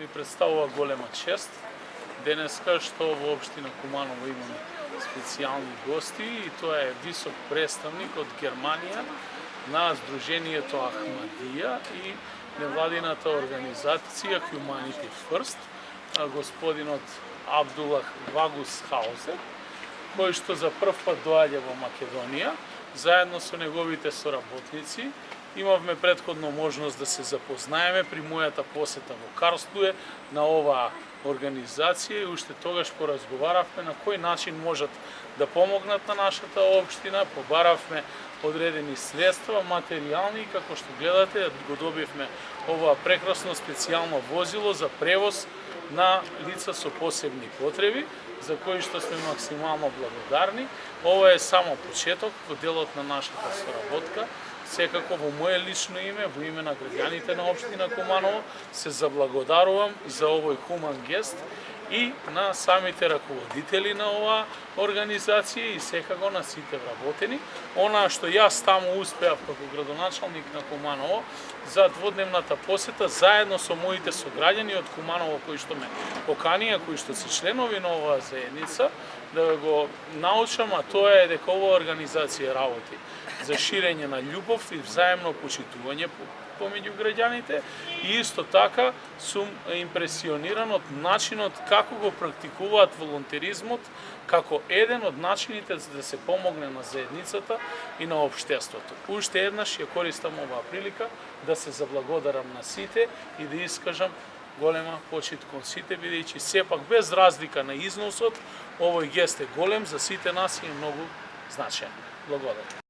ми представува голема чест денеска што во општина Куманово имаме специјални гости и тоа е висок представник од Германија на Сдруженијето Ахмадија и невладината организација Humanity First, господинот Абдулах Вагусхаузер, кој што за прв пат доаѓа во Македонија, заедно со неговите соработници. Имавме претходно можност да се запознаеме при мојата посета во Карлслуе на оваа организација и уште тогаш поразговаравме на кој начин можат да помогнат на нашата општина, побаравме одредени средства, материјални и како што гледате го добивме ова прекрасно специјално возило за превоз на лица со посебни потреби, за кои што сме максимално благодарни. Ова е само почеток во делот на нашата соработка. Секако во моје лично име, во име на граѓаните на општина Куманово, се заблагодарувам за овој хуман гест и на самите раководители на оваа организација и секако на сите вработени. Она што јас таму успеав како градоначалник на Куманово за дводневната посета заедно со моите сограѓани од Куманово кои што ме поканија, кои што се членови на оваа заедница, да го научам, а тоа е дека оваа организација работи за ширење на љубов и взаемно почитување помеѓу граѓаните и исто така сум импресиониран од начинот како го практикуваат волонтеризмот како еден од начините за да се помогне на заедницата и на општеството. Уште еднаш ја користам оваа прилика да се заблагодарам на сите и да искажам голема почит кон сите, бидејќи сепак без разлика на износот, овој гест е голем, за сите нас и е многу значаен. Благодарам.